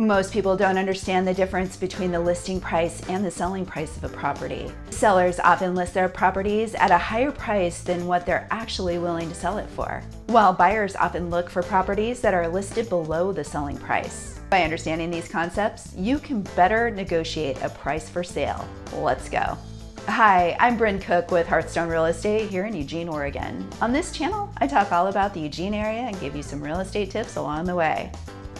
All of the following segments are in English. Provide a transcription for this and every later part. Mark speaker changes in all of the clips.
Speaker 1: Most people don't understand the difference between the listing price and the selling price of a property. Sellers often list their properties at a higher price than what they're actually willing to sell it for, while buyers often look for properties that are listed below the selling price. By understanding these concepts, you can better negotiate a price for sale. Let's go. Hi, I'm Bryn with Hearthstone Real Estate here in Eugene, Oregon. On this channel, I talk all about the Eugene area and give you some real estate tips along the way.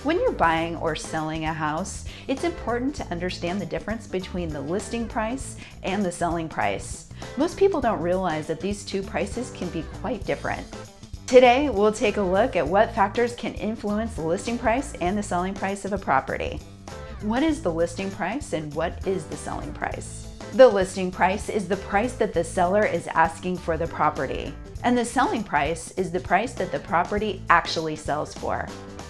Speaker 1: When you're buying or selling a house, it's important to understand the difference between the listing price and the selling price. Most people don't realize that these two prices can be quite different. Today, we'll take a look at what factors can influence the listing price and the selling price of a property. What is the listing price and what is the selling price? The listing price is the price that the seller is asking for the property, and the selling price is the price that the property actually sells for.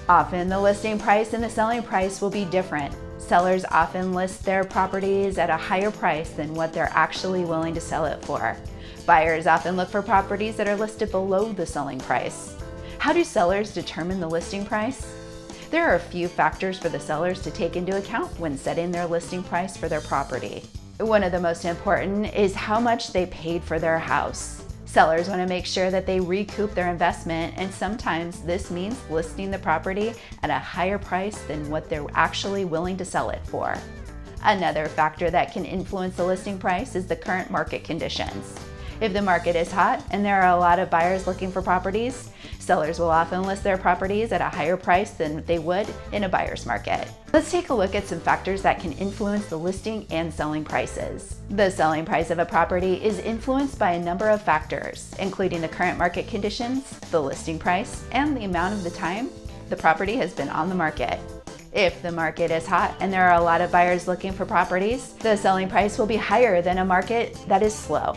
Speaker 1: Often, the listing price and the selling price will be different. Sellers often list their properties at a higher price than what they're actually willing to sell it for. Buyers often look for properties that are listed below the selling price. How do sellers determine the listing price? There are a few factors for the sellers to take into account when setting their listing price for their property. One of the most important is how much they paid for their house. Sellers want to make sure that they recoup their investment, and sometimes this means listing the property at a higher price than what they're actually willing to sell it for. Another factor that can influence the listing price is the current market conditions. If the market is hot and there are a lot of buyers looking for properties, sellers will often list their properties at a higher price than they would in a buyer's market. Let's take a look at some factors that can influence the listing and selling prices. The selling price of a property is influenced by a number of factors, including the current market conditions, the listing price, and the amount of the time the property has been on the market. If the market is hot and there are a lot of buyers looking for properties, the selling price will be higher than a market that is slow.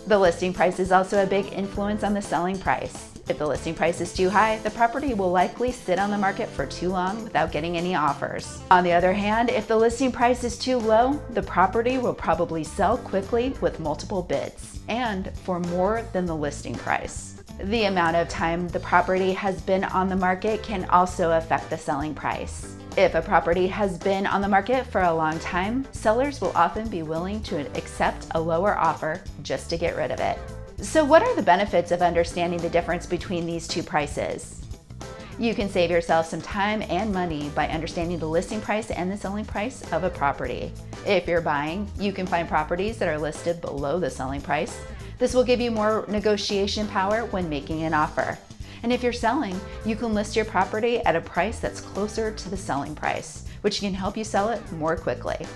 Speaker 1: The listing price is also a big influence on the selling price. If the listing price is too high, the property will likely sit on the market for too long without getting any offers. On the other hand, if the listing price is too low, the property will probably sell quickly with multiple bids and for more than the listing price. The amount of time the property has been on the market can also affect the selling price. If a property has been on the market for a long time, sellers will often be willing to accept a lower offer just to get rid of it. So what are the benefits of understanding the difference between these two prices? You can save yourself some time and money by understanding the listing price and the selling price of a property. If you're buying, you can find properties that are listed below the selling price. This will give you more negotiation power when making an offer. And if you're selling, you can list your property at a price that's closer to the selling price, which can help you sell it more quickly.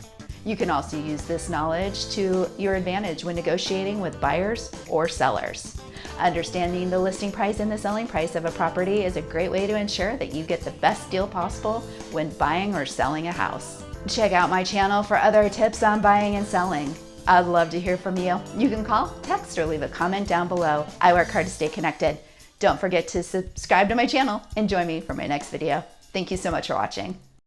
Speaker 1: You can also use this knowledge to your advantage when negotiating with buyers or sellers. Understanding the listing price and the selling price of a property is a great way to ensure that you get the best deal possible when buying or selling a house. Check out my channel for other tips on buying and selling. I'd love to hear from you. You can call, text, or leave a comment down below. I work hard to stay connected. Don't forget to subscribe to my channel and join me for my next video. Thank you so much for watching.